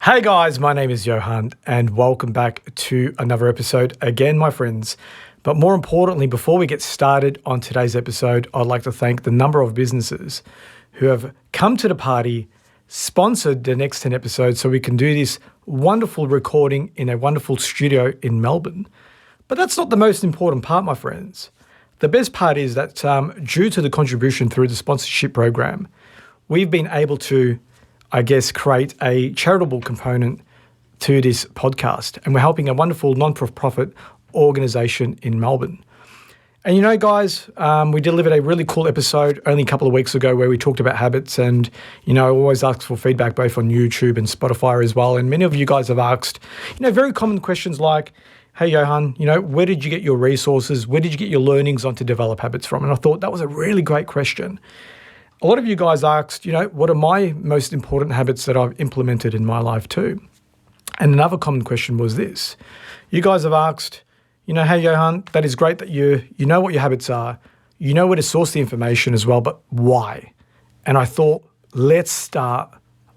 Hey guys, my name is Johan and welcome back to another episode again, my friends. But more importantly, before we get started on today's episode, I'd like to thank the number of businesses who have come to the party, sponsored the next 10 episodes so we can do this wonderful recording in a wonderful studio in Melbourne. But that's not the most important part, my friends. The best part is that due to the contribution through the sponsorship program, we've been able to create a charitable component to this podcast. And we're helping a wonderful non-profit organisation in Melbourne. And you know, guys, we delivered a really cool episode only a couple of weeks ago where we talked about habits. And, you know, I always ask for feedback both on YouTube and Spotify as well. And many of you guys have asked, you know, very common questions like, hey, Johan, you know, where did you get your resources? Where did you get your learnings on to develop habits from? And I thought that was a really great question. A lot of you guys asked, you know, what are my most important habits that I've implemented in my life too? And another common question was this. You guys have asked, you know, hey, Johan, that is great that you know what your habits are. You know where to source the information as well, but why? And I thought, let's start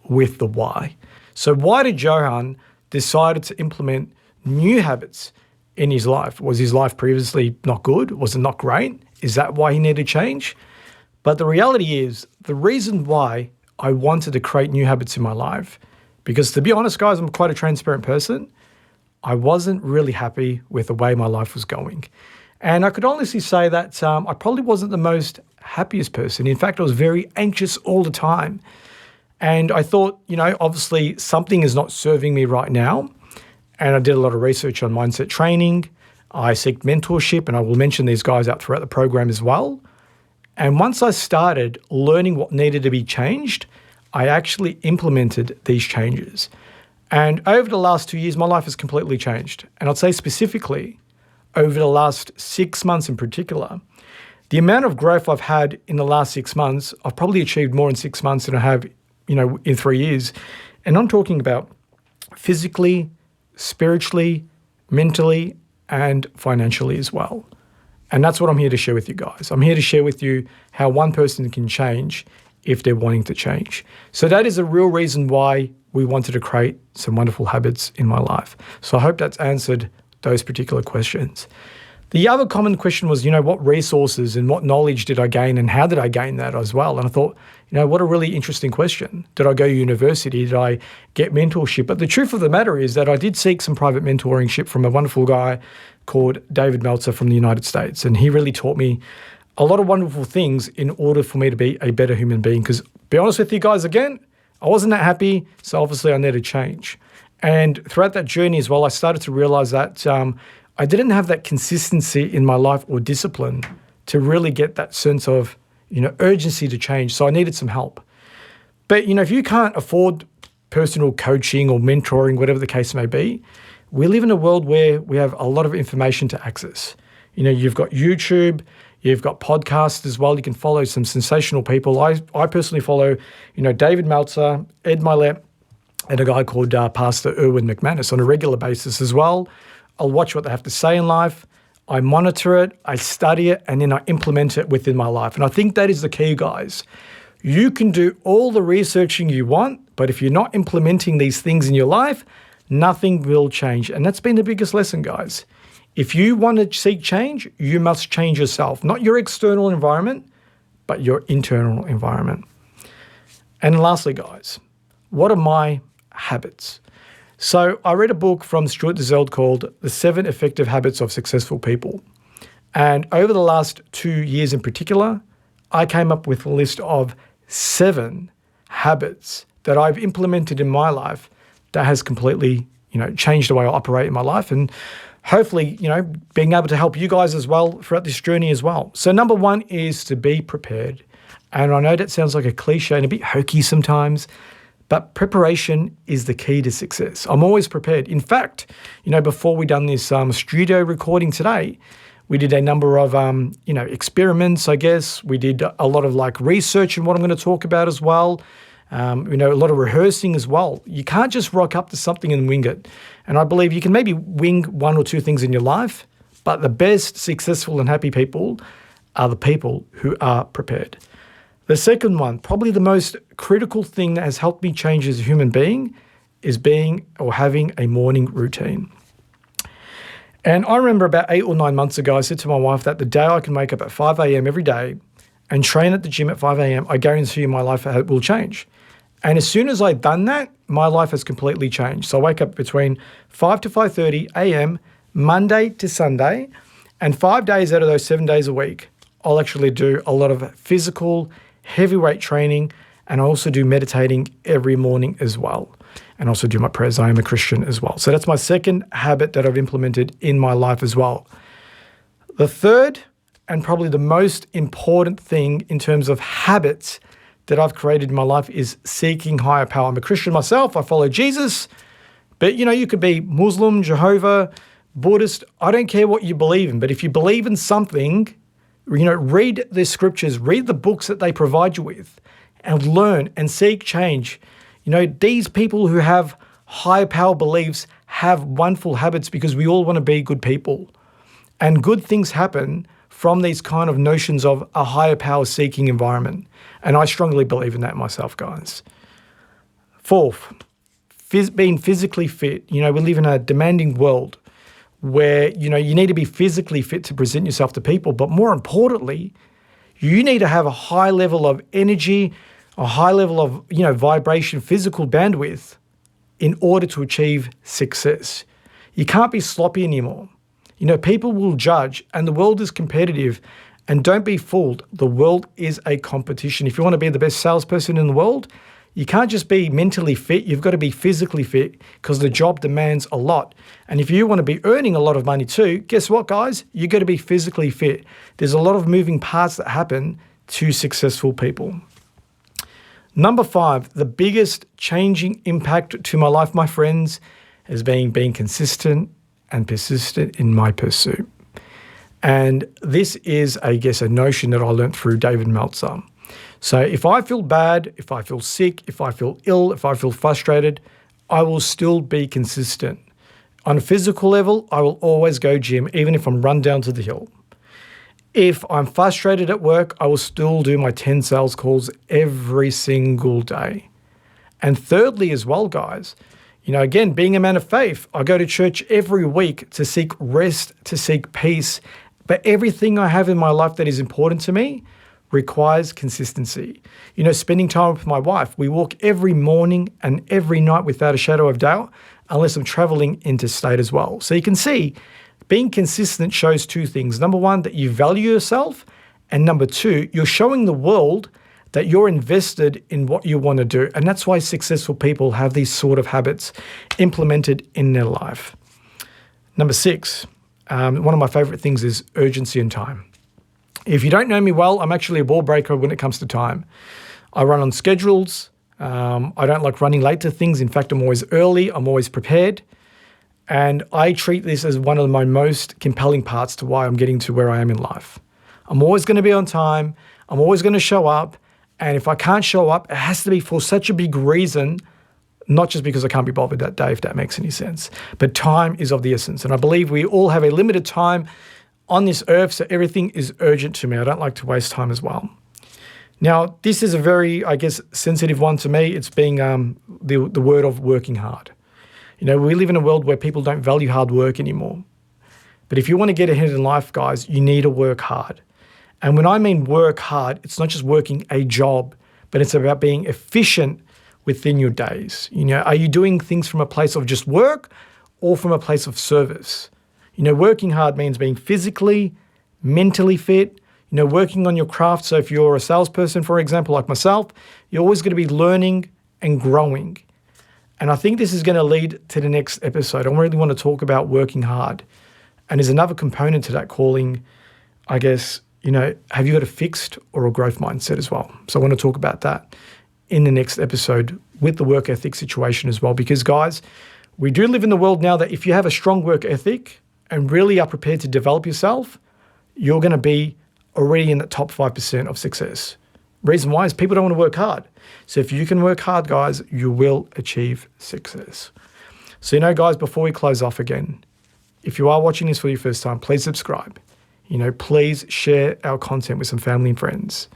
with the why. So why did Johan decide to implement new habits in his life? Was his life previously not good? Was it not great? Is that why he needed change? But the reality is, the reason why I wanted to create new habits in my life, because to be honest, guys, I'm quite a transparent person. I wasn't really happy with the way my life was going. And I could honestly say that I probably wasn't the most happiest person. In fact, I was very anxious all the time. And I thought, you know, obviously something is not serving me right now. And I did a lot of research on mindset training. I seek mentorship, and I will mention these guys out throughout the program as well. And once I started learning what needed to be changed, I actually implemented these changes. And over the last 2 years, my life has completely changed. And I'd say specifically, over the last 6 months in particular, the amount of growth I've had in the last 6 months, I've probably achieved more in 6 months than I have, you know, in 3 years. And I'm talking about physically, spiritually, mentally, and financially as well. And that's what I'm here to share with you guys. I'm here to share with you how one person can change if they're wanting to change. So that is a real reason why we wanted to create some wonderful habits in my life. So I hope that's answered those particular questions. The other common question was, you know, what resources and what knowledge did I gain and how did I gain that as well? And I thought, you know, what a really interesting question. Did I go to university? Did I get mentorship? But the truth of the matter is that I did seek some private mentoringship from a wonderful guy called David Meltzer from the United States. And he really taught me a lot of wonderful things in order for me to be a better human being. Because, be honest with you guys, again, I wasn't that happy. So obviously I needed change. And throughout that journey as well, I started to realize that I didn't have that consistency in my life or discipline to really get that sense of, you know, urgency to change. So I needed some help. But, you know, if you can't afford personal coaching or mentoring, whatever the case may be, we live in a world where we have a lot of information to access. You know, you've got YouTube, you've got podcasts as well. You can follow some sensational people. I personally follow, you know, David Meltzer, Ed Milet, and a guy called Pastor Erwin McManus on a regular basis as well. I'll watch what they have to say in life. I monitor it, I study it, and then I implement it within my life. And I think that is the key, guys. You can do all the researching you want, but if you're not implementing these things in your life, nothing will change. And that's been the biggest lesson, guys. If you want to seek change, you must change yourself, not your external environment, but your internal environment. And lastly, guys, what are my habits? So I read a book from Stuart Dzeld called The 7 Effective Habits of Successful People. And over the last 2 years in particular, I came up with a list of 7 habits that I've implemented in my life that has completely, you know, changed the way I operate in my life. And hopefully, you know, being able to help you guys as well throughout this journey as well. So number 1 is to be prepared. And I know that sounds like a cliche and a bit hokey sometimes, but preparation is the key to success. I'm always prepared. In fact, you know, before we done this studio recording today, we did a number of, you know, experiments, I guess. We did a lot of like research in what I'm going to talk about as well. You know, a lot of rehearsing as well. You can't just rock up to something and wing it. And I believe you can maybe wing 1 or 2 things in your life, but the best successful and happy people are the people who are prepared. The second one, probably the most critical thing that has helped me change as a human being, is being or having a morning routine. And I remember about 8 or 9 months ago, I said to my wife that the day I can wake up at 5 a.m. every day and train at the gym at 5 a.m., I guarantee you my life will change. And as soon as I've done that, my life has completely changed. So I wake up between 5 to 5:30 a.m., Monday to Sunday, and 5 days out of those 7 days a week, I'll actually do a lot of physical, heavyweight training, and I also do meditating every morning as well. And also do my prayers. I am a Christian as well. So that's my second habit that I've implemented in my life as well. The third, and probably the most important thing in terms of habits that I've created in my life, is seeking higher power. I'm a Christian myself. I follow Jesus. But, you could be Muslim, Jehovah, Buddhist. I don't care what you believe in. But if you believe in something, read the scriptures, read the books that they provide you with, and learn and seek change. These people who have higher power beliefs have wonderful habits because we all want to be good people. And good things happen from these kind of notions of a higher power seeking environment. And I strongly believe in that myself, guys. Fourth, being physically fit. We live in a demanding world where, you need to be physically fit to present yourself to people. But more importantly, you need to have a high level of energy, a high level of, vibration, physical bandwidth in order to achieve success. You can't be sloppy anymore. People will judge, and the world is competitive. And don't be fooled. The world is a competition. If you want to be the best salesperson in the world, you can't just be mentally fit. You've got to be physically fit because the job demands a lot. And if you want to be earning a lot of money too, guess what, guys? You've got to be physically fit. There's a lot of moving parts that happen to successful people. Number 5, the biggest changing impact to my life, my friends, has been being consistent and persistent in my pursuit. And this is, I guess, a notion that I learned through David Meltzer. So if I feel bad, if I feel sick, if I feel ill, if I feel frustrated, I will still be consistent. On a physical level, I will always go gym, even if I'm run down to the hill. If I'm frustrated at work, I will still do my 10 sales calls every single day. And thirdly as well, guys, again, being a man of faith, I go to church every week to seek rest, to seek peace. But everything I have in my life that is important to me requires consistency. Spending time with my wife. We walk every morning and every night without a shadow of doubt, unless I'm traveling interstate as well. So you can see, being consistent shows 2 things. Number 1, that you value yourself. And number 2, you're showing the world that you're invested in what you want to do. And that's why successful people have these sort of habits implemented in their life. Number 6, one of my favorite things is urgency and time. If you don't know me well, I'm actually a ball breaker when it comes to time. I run on schedules. I don't like running late to things. In fact, I'm always early. I'm always prepared. And I treat this as one of my most compelling parts to why I'm getting to where I am in life. I'm always going to be on time. I'm always going to show up. And if I can't show up, it has to be for such a big reason, not just because I can't be bothered that day, if that makes any sense. But time is of the essence. And I believe we all have a limited time on this earth, so everything is urgent to me. I don't like to waste time as well. Now, this is a very, sensitive one to me. It's being the word of working hard. We live in a world where people don't value hard work anymore. But if you want to get ahead in life, guys, you need to work hard. And when I mean work hard, it's not just working a job, but it's about being efficient within your days. Are you doing things from a place of just work or from a place of service? Working hard means being physically, mentally fit, working on your craft. So if you're a salesperson, for example, like myself, you're always going to be learning and growing. And I think this is going to lead to the next episode. I really want to talk about working hard. And there's another component to that calling, have you got a fixed or a growth mindset as well? So I want to talk about that in the next episode with the work ethic situation as well. Because guys, we do live in the world now that if you have a strong work ethic and really are prepared to develop yourself, you're going to be already in the top 5% of success. Reason why is people don't want to work hard. So if you can work hard, guys, you will achieve success. So, guys, before we close off again, if you are watching this for your first time, please subscribe. Please share our content with some family and friends.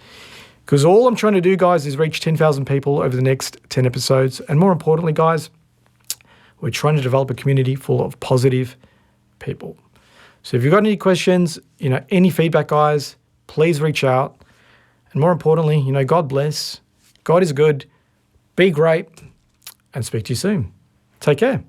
Because all I'm trying to do, guys, is reach 10,000 people over the next 10 episodes. And more importantly, guys, We're trying to develop a community full of positive people. So if you've got any questions, any feedback, guys, please reach out. And more importantly, God bless. God is good. Be great, and speak to you soon. Take care.